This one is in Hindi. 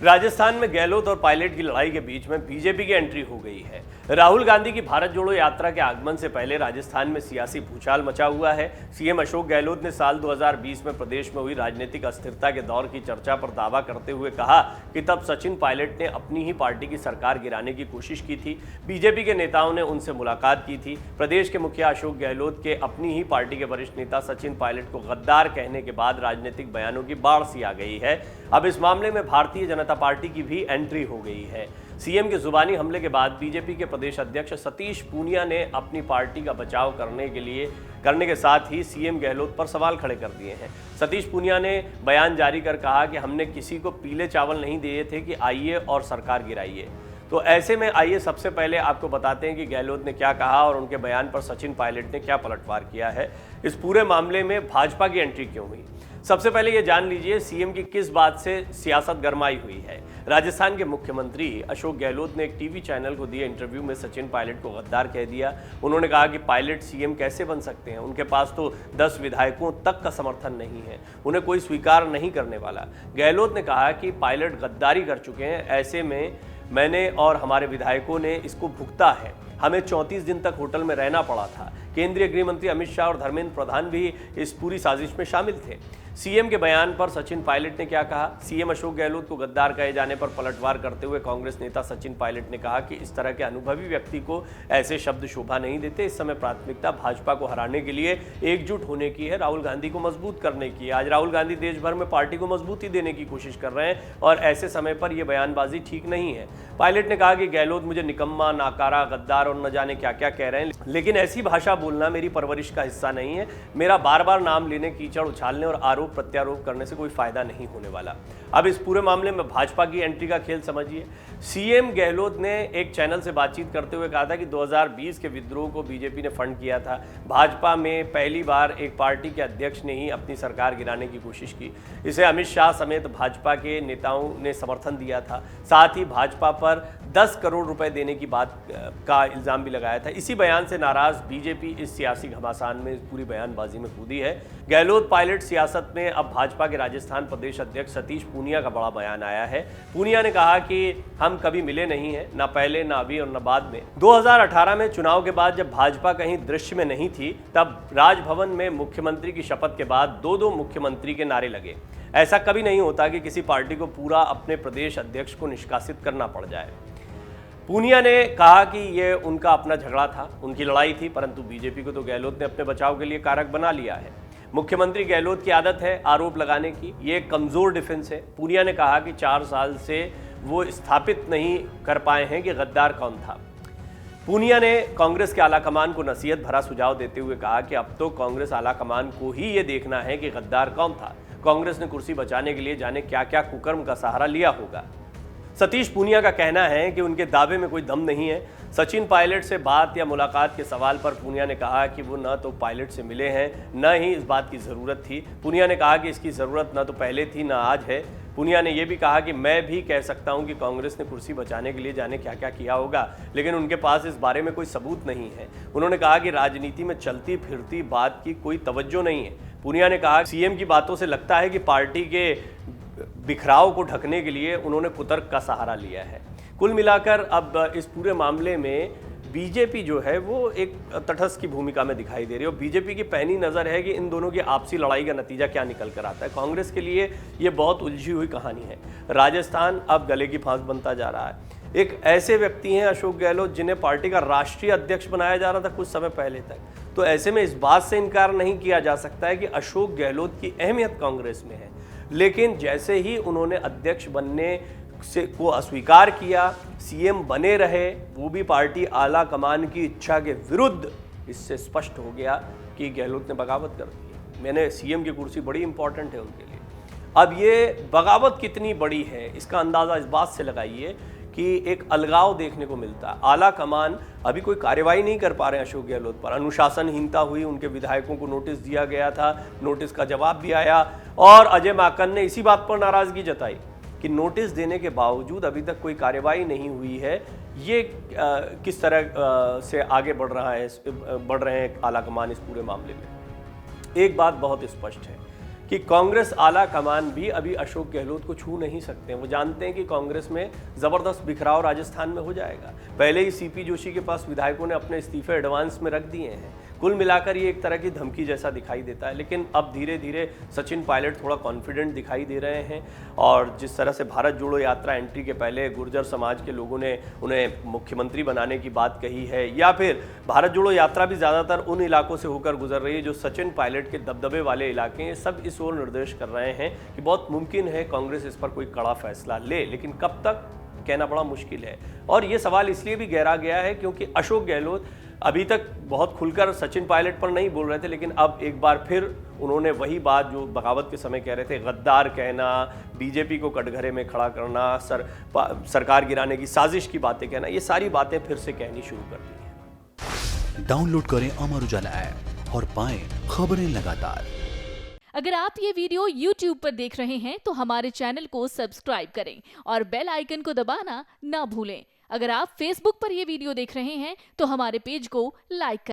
राजस्थान में गहलोत और पायलट की लड़ाई के बीच में बीजेपी की एंट्री हो गई है। राहुल गांधी की भारत जोड़ो यात्रा के आगमन से पहले राजस्थान में सियासी भूचाल मचा हुआ है। सीएम अशोक गहलोत ने साल 2020 में प्रदेश में हुई राजनीतिक अस्थिरता के दौर की चर्चा पर दावा करते हुए कहा कि तब सचिन पायलट ने अपनी ही पार्टी की सरकार गिराने की कोशिश की थी। बीजेपी के नेताओं ने उनसे मुलाकात की थी। प्रदेश के मुखिया अशोक गहलोत के अपनी ही पार्टी के वरिष्ठ नेता सचिन पायलट को गद्दार कहने के बाद राजनीतिक बयानों की बाढ़ सी आ गई है। अब इस मामले में भारतीय जनता पार्टी की भी एंट्री हो गई है। सीएम के जुबानी हमले के बाद बीजेपी के प्रदेश अध्यक्ष सतीश पूनिया ने अपनी पार्टी का बचाव करने के साथ ही सीएम गहलोत पर सवाल खड़े कर दिए हैं। सतीश पूनिया ने बयान जारी कर कहा कि हमने किसी को पीले चावल नहीं दिए थे कि आइए और सरकार गिराइए। तो ऐसे में आइए सबसे पहले आपको बताते हैं कि गहलोत ने क्या कहा और उनके बयान पर सचिन पायलट ने क्या पलटवार किया है। इस पूरे मामले में भाजपा की एंट्री क्यों हुई, सबसे पहले ये जान लीजिए सीएम की किस बात से सियासत गरमाई हुई है। राजस्थान के मुख्यमंत्री अशोक गहलोत ने एक टीवी चैनल को दिए इंटरव्यू में सचिन पायलट को गद्दार कह दिया। उन्होंने कहा कि पायलट सीएम कैसे बन सकते हैं, उनके पास तो 10 विधायकों तक का समर्थन नहीं है, उन्हें कोई स्वीकार नहीं करने वाला। गहलोत ने कहा कि पायलट गद्दारी कर चुके हैं, ऐसे में मैंने और हमारे विधायकों ने इसको भुगता है। हमें 34 दिन तक होटल में रहना पड़ा था। केंद्रीय गृह मंत्री अमित शाह और धर्मेंद्र प्रधान भी इस पूरी साजिश में शामिल थे। सीएम के बयान पर सचिन पायलट ने क्या कहा। सीएम अशोक गहलोत को गद्दार कहे जाने पर पलटवार करते हुए कांग्रेस नेता सचिन पायलट ने कहा कि इस तरह के अनुभवी व्यक्ति को ऐसे शब्द शोभा नहीं देते। इस समय प्राथमिकता भाजपा को हराने के लिए एकजुट होने की है, राहुल गांधी को मजबूत करने की है। आज राहुल गांधी देश भर में पार्टी को मजबूती देने की कोशिश कर रहे हैं और ऐसे समय पर यह बयानबाजी ठीक नहीं है। पायलट ने कहा कि गहलोत मुझे निकम्मा, नाकारा, गद्दार और न जाने क्या क्या कह रहे हैं, लेकिन ऐसी भाषा बोलना मेरी परवरिश का हिस्सा नहीं है। मेरा बार बार नाम लेने, कीचड़ उछालने और आरोप प्रत्यारोप करने से कोई फायदा नहीं होने वाला। अब इस पूरे मामले में भाजपा की एंट्री का खेल समझिए। सीएम गहलोत ने एक चैनल से बातचीत करते हुए कहा था कि 2020 के विद्रोह को बीजेपी ने फंड किया था। भाजपा में पहली बार एक पार्टी के अध्यक्ष ने ही अपनी सरकार गिराने की कोशिश की। इसे अमित शाह समेत भाजपा के नेताओं ने समर्थन दिया था। साथ ही भाजपा पर 10 करोड़ रुपए देने की बात का इल्जाम भी लगाया था। इसी बयान से नाराज बीजेपी इस सियासी घमासान में इस पूरी बयानबाजी में कूदी है। गहलोत पायलट सियासत में अब भाजपा के राजस्थान प्रदेश अध्यक्ष सतीश पूनिया का बड़ा बयान आया है। पूनिया ने कहा कि हम कभी मिले नहीं हैं, ना पहले, ना अभी और न बाद में। 2018 में चुनाव के बाद जब भाजपा कहीं दृश्य में नहीं थी, तब राजभवन में मुख्यमंत्री की शपथ के बाद 2-2 मुख्यमंत्री के नारे लगे। ऐसा कभी नहीं होता कि किसी पार्टी को पूरा अपने प्रदेश अध्यक्ष को निष्कासित करना पड़ जाए। पूनिया ने कहा कि यह उनका अपना झगड़ा था, उनकी लड़ाई थी, परंतु बीजेपी को तो गहलोत ने अपने बचाव के लिए कारक बना लिया है। मुख्यमंत्री गहलोत की आदत है आरोप लगाने की, ये एक कमजोर डिफेंस है। पूनिया ने कहा कि 4 साल से वो स्थापित नहीं कर पाए हैं कि गद्दार कौन था। पूनिया ने कांग्रेस के आलाकमान को नसीहत भरा सुझाव देते हुए कहा कि अब तो कांग्रेस आलाकमान को ही ये देखना है कि गद्दार कौन था। कांग्रेस ने कुर्सी बचाने के लिए जाने क्या क्या कुकर्म का सहारा लिया होगा। सतीश पूनिया का कहना है कि उनके दावे में कोई दम नहीं है। सचिन पायलट से बात या मुलाकात के सवाल पर पूनिया ने कहा कि वो न तो पायलट से मिले हैं, न ही इस बात की ज़रूरत थी। पूनिया ने कहा कि इसकी ज़रूरत न तो पहले थी, न आज है। पूनिया ने यह भी कहा कि मैं भी कह सकता हूं कि कांग्रेस ने कुर्सी बचाने के लिए जाने क्या क्या किया होगा, लेकिन उनके पास इस बारे में कोई सबूत नहीं है। उन्होंने कहा कि राजनीति में चलती फिरती बात की कोई तवज्जो नहीं है। पूनिया ने कहा सीएम की बातों से लगता है कि पार्टी के बिखराव को ढकने के लिए उन्होंने कुतर्क का सहारा लिया है। कुल मिलाकर अब इस पूरे मामले में बीजेपी जो है वो एक तटस्थ की भूमिका में दिखाई दे रही है और बीजेपी की पैनी नज़र है कि इन दोनों की आपसी लड़ाई का नतीजा क्या निकल कर आता है। कांग्रेस के लिए ये बहुत उलझी हुई कहानी है। राजस्थान अब गले की फांस बनता जा रहा है। एक ऐसे व्यक्ति हैं अशोक गहलोत जिन्हें पार्टी का राष्ट्रीय अध्यक्ष बनाया जा रहा था कुछ समय पहले तक, तो ऐसे में इस बात से इनकार नहीं किया जा सकता है कि अशोक गहलोत की अहमियत कांग्रेस में है। लेकिन जैसे ही उन्होंने अध्यक्ष बनने से को अस्वीकार किया, सीएम बने रहे, वो भी पार्टी आला कमान की इच्छा के विरुद्ध, इससे स्पष्ट हो गया कि गहलोत ने बगावत कर दी। मैंने सीएम की कुर्सी बड़ी इंपॉर्टेंट है उनके लिए। अब ये बगावत कितनी बड़ी है इसका अंदाज़ा इस बात से लगाइए कि एक अलगाव देखने को मिलता है। आला कमान अभी कोई कार्रवाई नहीं कर पा रहे हैं अशोक गहलोत पर। अनुशासनहीनता हुई, उनके विधायकों को नोटिस दिया गया था, नोटिस का जवाब भी आया और अजय माकन ने इसी बात पर नाराजगी जताई कि नोटिस देने के बावजूद अभी तक कोई कार्रवाई नहीं हुई है। ये किस तरह से आगे बढ़ रहे हैं आला कमान इस पूरे मामले में। एक बात बहुत स्पष्ट है कि कांग्रेस आला कमान भी अभी अशोक गहलोत को छू नहीं सकते। वो जानते हैं कि कांग्रेस में जबरदस्त बिखराव राजस्थान में हो जाएगा। पहले ही सीपी जोशी के पास विधायकों ने अपने इस्तीफे एडवांस में रख दिए हैं। कुल मिलाकर ये एक तरह की धमकी जैसा दिखाई देता है। लेकिन अब धीरे धीरे सचिन पायलट थोड़ा कॉन्फिडेंट दिखाई दे रहे हैं और जिस तरह से भारत जोड़ो यात्रा एंट्री के पहले गुर्जर समाज के लोगों ने उन्हें मुख्यमंत्री बनाने की बात कही है, या फिर भारत जोड़ो यात्रा भी ज़्यादातर उन इलाकों से होकर गुजर रही है जो सचिन पायलट के दबदबे वाले इलाके हैं, सब इस ओर निर्देश कर रहे हैं कि बहुत मुमकिन है कांग्रेस इस पर कोई कड़ा फैसला ले। लेकिन कब तक कहना बड़ा मुश्किल है। और ये सवाल इसलिए भी गहरा गया है क्योंकि अशोक गहलोत अभी तक बहुत खुलकर सचिन पायलट पर नहीं बोल रहे थे, लेकिन अब एक बार फिर उन्होंने वही बात जो बगावत के समय कह रहे थे, गद्दार कहना, बीजेपी को कटघरे में खड़ा करना, सरकार गिराने की साजिश की बातें कहना, ये सारी बातें फिर से कहनी शुरू कर दी हैं। डाउनलोड करें अमर उजाला ऐप और पाएं खबरें लगातार। अगर आप ये वीडियो YouTube पर देख रहे हैं तो हमारे चैनल को सब्सक्राइब करें और बेल आइकन को दबाना ना भूलें। अगर आप Facebook पर ये वीडियो देख रहे हैं तो हमारे पेज को लाइक करें।